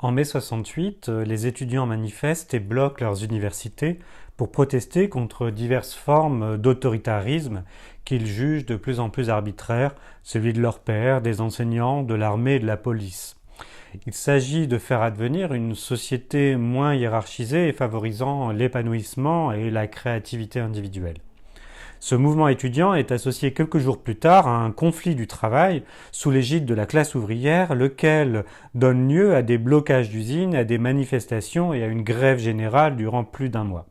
En mai 68, les étudiants manifestent et bloquent leurs universités pour protester contre diverses formes d'autoritarisme qu'ils jugent de plus en plus arbitraires, celui de leurs pairs, des enseignants, de l'armée et de la police. Il s'agit de faire advenir une société moins hiérarchisée et favorisant l'épanouissement et la créativité individuelle. Ce mouvement étudiant est associé quelques jours plus tard à un conflit du travail sous l'égide de la classe ouvrière, lequel donne lieu à des blocages d'usines, à des manifestations et à une grève générale durant plus d'un mois.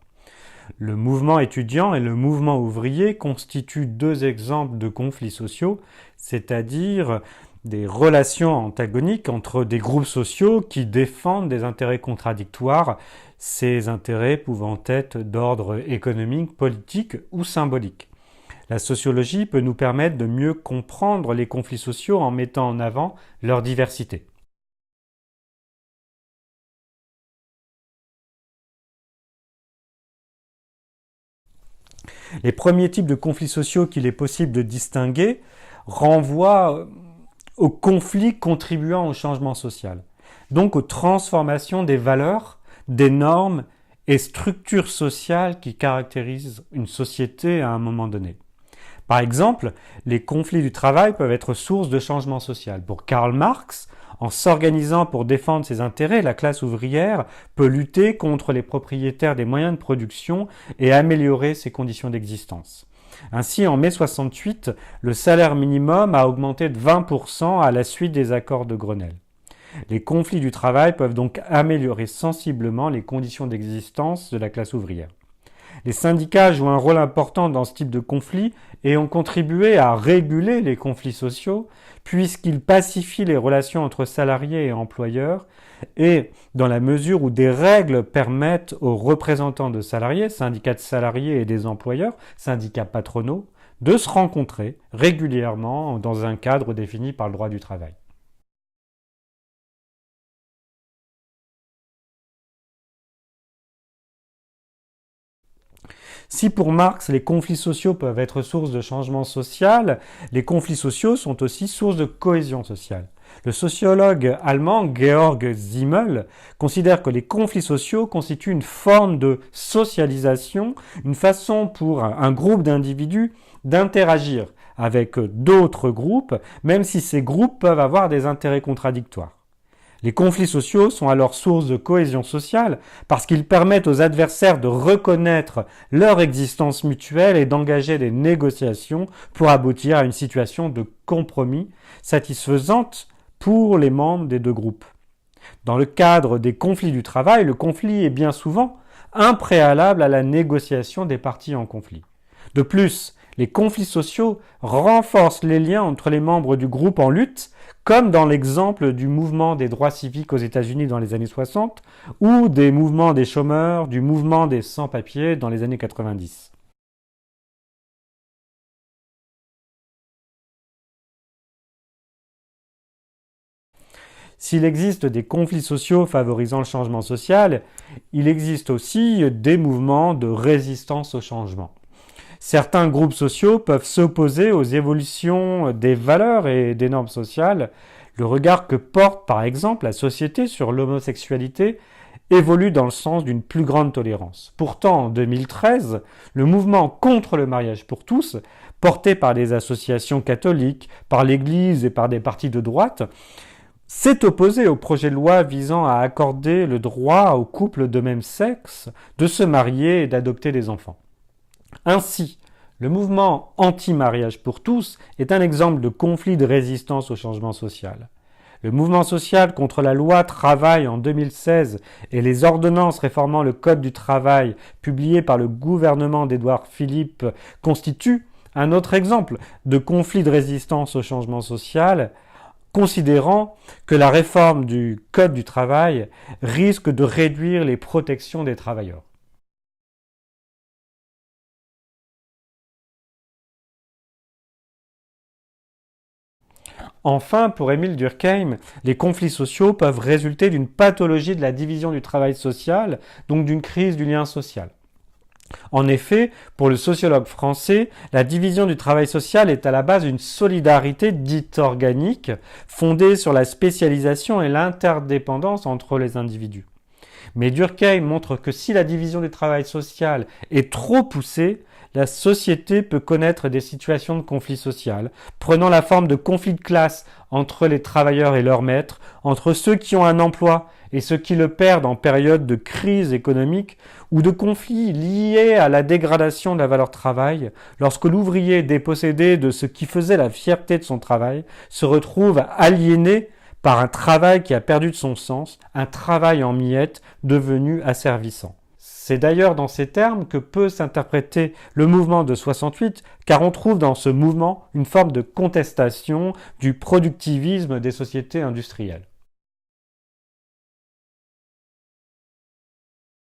Le mouvement étudiant et le mouvement ouvrier constituent deux exemples de conflits sociaux, c'est-à-dire des relations antagoniques entre des groupes sociaux qui défendent des intérêts contradictoires, ces intérêts pouvant être d'ordre économique, politique ou symbolique. La sociologie peut nous permettre de mieux comprendre les conflits sociaux en mettant en avant leur diversité. Les premiers types de conflits sociaux qu'il est possible de distinguer renvoient aux conflits contribuant au changement social, donc aux transformations des valeurs, des normes et structures sociales qui caractérisent une société à un moment donné. Par exemple, les conflits du travail peuvent être source de changement social. Pour Karl Marx, en s'organisant pour défendre ses intérêts, la classe ouvrière peut lutter contre les propriétaires des moyens de production et améliorer ses conditions d'existence. Ainsi, en mai 68, le salaire minimum a augmenté de 20% à la suite des accords de Grenelle. Les conflits du travail peuvent donc améliorer sensiblement les conditions d'existence de la classe ouvrière. Les syndicats jouent un rôle important dans ce type de conflit et ont contribué à réguler les conflits sociaux puisqu'ils pacifient les relations entre salariés et employeurs et dans la mesure où des règles permettent aux représentants de salariés, syndicats de salariés et des employeurs, syndicats patronaux, de se rencontrer régulièrement dans un cadre défini par le droit du travail. Si pour Marx, les conflits sociaux peuvent être source de changement social, les conflits sociaux sont aussi source de cohésion sociale. Le sociologue allemand Georg Simmel considère que les conflits sociaux constituent une forme de socialisation, une façon pour un groupe d'individus d'interagir avec d'autres groupes, même si ces groupes peuvent avoir des intérêts contradictoires. Les conflits sociaux sont alors source de cohésion sociale parce qu'ils permettent aux adversaires de reconnaître leur existence mutuelle et d'engager des négociations pour aboutir à une situation de compromis satisfaisante pour les membres des deux groupes. Dans le cadre des conflits du travail, le conflit est bien souvent un préalable à la négociation des parties en conflit. De plus, les conflits sociaux renforcent les liens entre les membres du groupe en lutte, comme dans l'exemple du mouvement des droits civiques aux États-Unis dans les années 60 ou des mouvements des chômeurs, du mouvement des sans-papiers dans les années 90. S'il existe des conflits sociaux favorisant le changement social, il existe aussi des mouvements de résistance au changement. Certains groupes sociaux peuvent s'opposer aux évolutions des valeurs et des normes sociales. Le regard que porte par exemple la société sur l'homosexualité évolue dans le sens d'une plus grande tolérance. Pourtant, en 2013, le mouvement contre le mariage pour tous, porté par des associations catholiques, par l'Église et par des partis de droite, s'est opposé au projet de loi visant à accorder le droit aux couples de même sexe de se marier et d'adopter des enfants. Ainsi, le mouvement anti-mariage pour tous est un exemple de conflit de résistance au changement social. Le mouvement social contre la loi travail en 2016 et les ordonnances réformant le code du travail publiées par le gouvernement d'Édouard Philippe constituent un autre exemple de conflit de résistance au changement social, considérant que la réforme du code du travail risque de réduire les protections des travailleurs. Enfin, pour Émile Durkheim, les conflits sociaux peuvent résulter d'une pathologie de la division du travail social, donc d'une crise du lien social. En effet, pour le sociologue français, la division du travail social est à la base une solidarité dite organique, fondée sur la spécialisation et l'interdépendance entre les individus. Mais Durkheim montre que si la division du travail social est trop poussée, la société peut connaître des situations de conflit social, prenant la forme de conflits de classe entre les travailleurs et leurs maîtres, entre ceux qui ont un emploi et ceux qui le perdent en période de crise économique, ou de conflits liés à la dégradation de la valeur travail, lorsque l'ouvrier dépossédé de ce qui faisait la fierté de son travail se retrouve aliéné par un travail qui a perdu de son sens, un travail en miettes devenu asservissant. C'est d'ailleurs dans ces termes que peut s'interpréter le mouvement de 68, car on trouve dans ce mouvement une forme de contestation du productivisme des sociétés industrielles.